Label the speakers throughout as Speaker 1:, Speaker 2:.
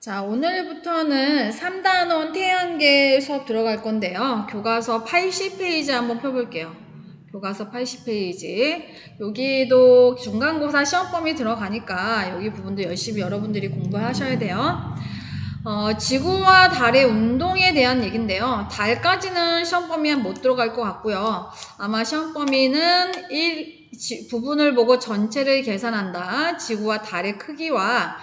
Speaker 1: 자, 오늘부터는 3단원 태양계 수업 들어갈 건데요. 교과서 80페이지 한번 펴볼게요. 교과서 80페이지. 여기도 중간고사 시험 범위 들어가니까 여기 부분도 열심히 여러분들이 공부하셔야 돼요. 지구와 달의 운동에 대한 얘기인데요. 달까지는 시험 범위에 못 들어갈 것 같고요. 아마 시험 범위는 부분을 보고 전체를 계산한다. 지구와 달의 크기와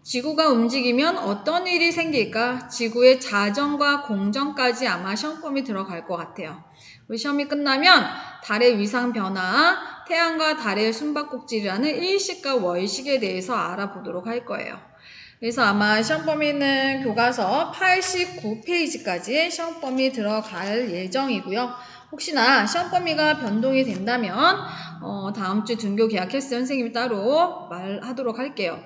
Speaker 1: 지구가 움직이면 어떤 일이 생길까? 지구의 자전과 공전까지 아마 시험 범위 들어갈 것 같아요. 시험이 끝나면 달의 위상 변화, 태양과 달의 숨바꼭질이라는 일식과 월식에 대해서 알아보도록 할 거예요. 그래서 아마 시험 범위는 교과서 89페이지까지 시험 범위 들어갈 예정이고요. 혹시나 시험 범위가 변동이 된다면 다음 주 등교 계약했을 선생님이 따로 말하도록 할게요.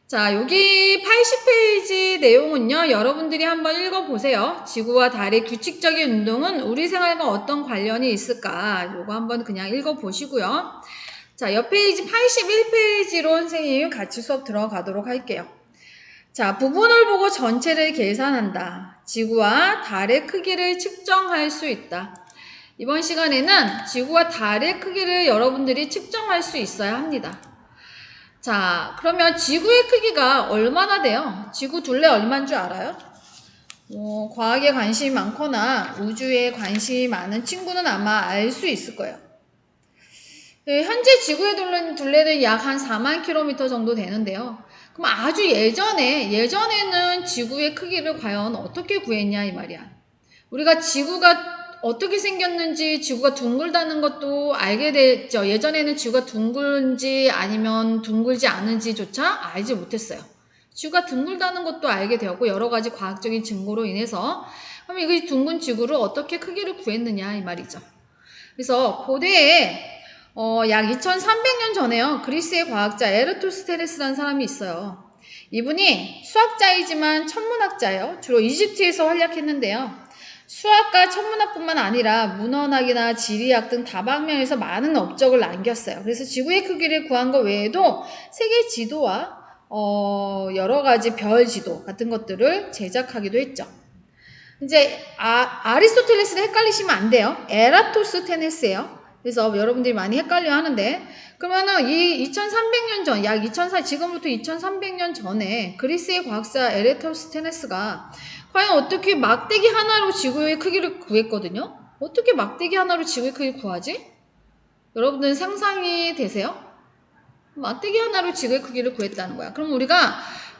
Speaker 1: 자, 여기 80페이지 내용은요, 여러분들이 한번 읽어보세요. 지구와 달의 규칙적인 운동은 우리 생활과 어떤 관련이 있을까? 요거 한번 그냥 읽어보시고요. 자, 옆 페이지 81페이지로 선생님 같이 수업 들어가도록 할게요. 자, 부분을 보고 전체를 계산한다. 지구와 달의 크기를 측정할 수 있다. 이번 시간에는 지구와 달의 크기를 여러분들이 측정할 수 있어야 합니다. 자, 그러면 지구의 크기가 얼마나 돼요? 지구 둘레 얼마인 줄 알아요? 과학에 관심이 많거나 우주에 관심이 많은 친구는 아마 알 수 있을 거예요. 현재 지구의 둘레는 약 한 4만 킬로미터 정도 되는데요. 그럼 아주 예전에는 지구의 크기를 과연 어떻게 구했냐 이 말이야. 우리가 지구가 어떻게 생겼는지, 지구가 둥글다는 것도 알게 됐죠. 예전에는 지구가 둥글지 아니면 둥글지 않은지조차 알지 못했어요. 지구가 둥글다는 것도 알게 되었고 여러 가지 과학적인 증거로 인해서 그럼 이 둥근 지구를 어떻게 크기를 구했느냐 이 말이죠. 그래서 고대에 약 2300년 전에요. 그리스의 과학자 에라토스테네스라는 사람이 있어요. 이분이 수학자이지만 천문학자예요. 주로 이집트에서 활약했는데요. 수학과 천문학뿐만 아니라 문헌학이나 지리학 등 다방면에서 많은 업적을 남겼어요. 그래서 지구의 크기를 구한 것 외에도 세계 지도와 여러 가지 별 지도 같은 것들을 제작하기도 했죠. 이제 아리스토텔레스를 헷갈리시면 안 돼요. 에라토스테네스예요. 그래서 여러분들이 많이 헷갈려 하는데 그러면은 이 2300년 전, 지금부터 2300년 전에 그리스의 과학자 에라토스테네스가 과연 어떻게 막대기 하나로 지구의 크기를 구했거든요? 어떻게 막대기 하나로 지구의 크기를 구하지? 여러분들 상상이 되세요? 막대기 하나로 지구의 크기를 구했다는 거야. 그럼 우리가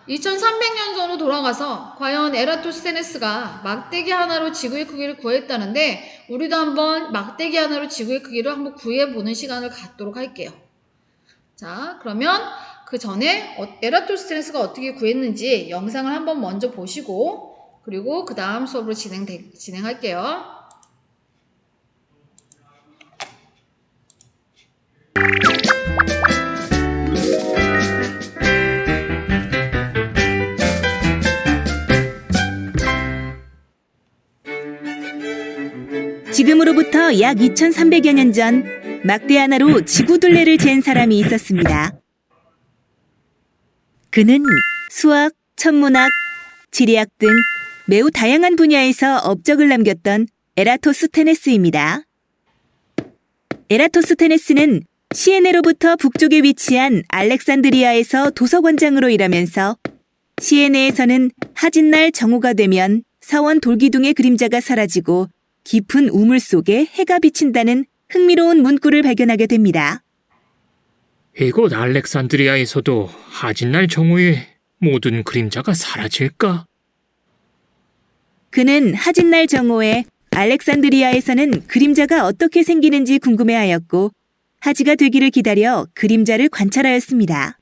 Speaker 1: 2300년 전으로 돌아가서 과연 에라토스테네스가 막대기 하나로 지구의 크기를 구했다는데 우리도 한번 막대기 하나로 지구의 크기를 한번 구해보는 시간을 갖도록 할게요. 자, 그러면 그 전에 에라토스테네스가 어떻게 구했는지 영상을 한번 먼저 보시고 그리고 그 다음 수업으로 진행할게요.
Speaker 2: 지금으로부터 약 2300여 년 전 막대 하나로 지구 둘레를 잰 사람이 있었습니다. 그는 수학, 천문학, 지리학 등 매우 다양한 분야에서 업적을 남겼던 에라토스테네스입니다. 에라토스테네스는 시에네로부터 북쪽에 위치한 알렉산드리아에서 도서관장으로 일하면서 시에네에서는 하진날 정오가 되면 사원 돌기둥의 그림자가 사라지고 깊은 우물 속에 해가 비친다는 흥미로운 문구를 발견하게 됩니다.
Speaker 3: 이곳 알렉산드리아에서도 하진날 정오에 모든 그림자가 사라질까?
Speaker 2: 그는 하진날 정오에 알렉산드리아에서는 그림자가 어떻게 생기는지 궁금해하였고 하지가 되기를 기다려 그림자를 관찰하였습니다.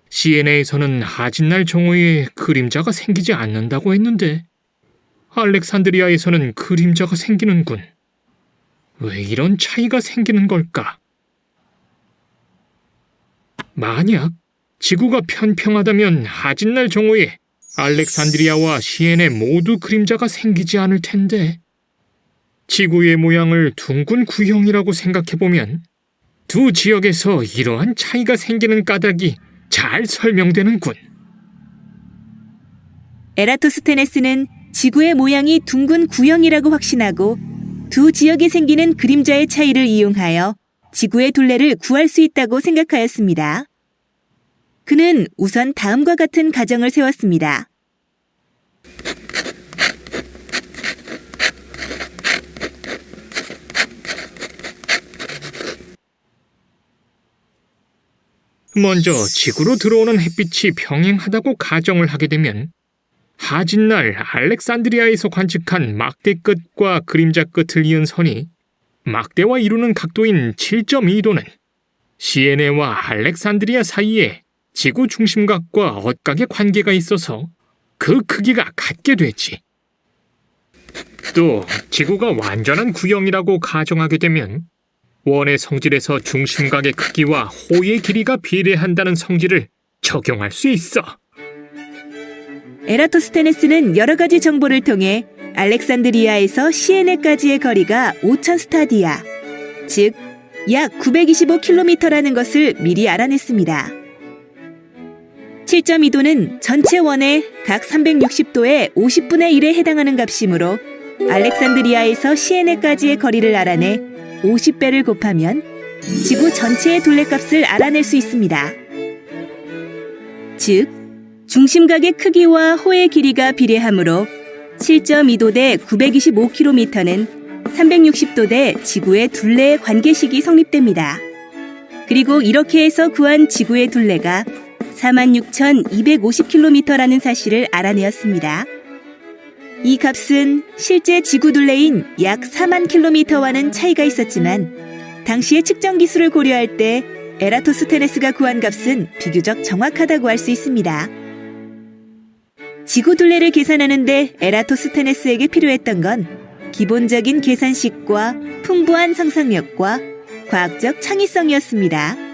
Speaker 3: 시에네에서는 하진날 정오에 그림자가 생기지 않는다고 했는데 알렉산드리아에서는 그림자가 생기는군. 왜 이런 차이가 생기는 걸까? 만약 지구가 평평하다면 하진날 정오에 알렉산드리아와 시에네 모두 그림자가 생기지 않을 텐데 지구의 모양을 둥근 구형이라고 생각해보면 두 지역에서 이러한 차이가 생기는 까닭이 잘 설명되는군.
Speaker 2: 에라토스테네스는 지구의 모양이 둥근 구형이라고 확신하고 두 지역에 생기는 그림자의 차이를 이용하여 지구의 둘레를 구할 수 있다고 생각하였습니다. 그는 우선 다음과 같은 가정을 세웠습니다.
Speaker 3: 먼저 지구로 들어오는 햇빛이 병행하다고 가정을 하게 되면 하진날 알렉산드리아에서 관측한 막대 끝과 그림자 끝을 이은 선이 막대와 이루는 각도인 7.2도는 시에네와 알렉산드리아 사이에 지구 중심각과 엇각의 관계가 있어서 그 크기가 같게 되지. 또 지구가 완전한 구형이라고 가정하게 되면 원의 성질에서 중심각의 크기와 호의 길이가 비례한다는 성질을 적용할 수 있어.
Speaker 2: 에라토스테네스는 여러 가지 정보를 통해 알렉산드리아에서 시에네까지의 거리가 5,000 스타디아, 즉 약 925km라는 것을 미리 알아냈습니다. 7.2도는 전체 원의 각 360도의 50분의 1에 해당하는 값이므로 알렉산드리아에서 시에네까지의 거리를 알아내 50배를 곱하면 지구 전체의 둘레값을 알아낼 수 있습니다. 즉, 중심각의 크기와 호의 길이가 비례하므로 7.2도 대 925km는 360도 대 지구의 둘레의 관계식이 성립됩니다. 그리고 이렇게 해서 구한 지구의 둘레가 46,250km라는 사실을 알아내었습니다. 이 값은 실제 지구 둘레인 약 4만 km와는 차이가 있었지만 당시의 측정 기술을 고려할 때 에라토스테네스가 구한 값은 비교적 정확하다고 할 수 있습니다. 지구 둘레를 계산하는데 에라토스테네스에게 필요했던 건 기본적인 계산식과 풍부한 상상력과 과학적 창의성이었습니다.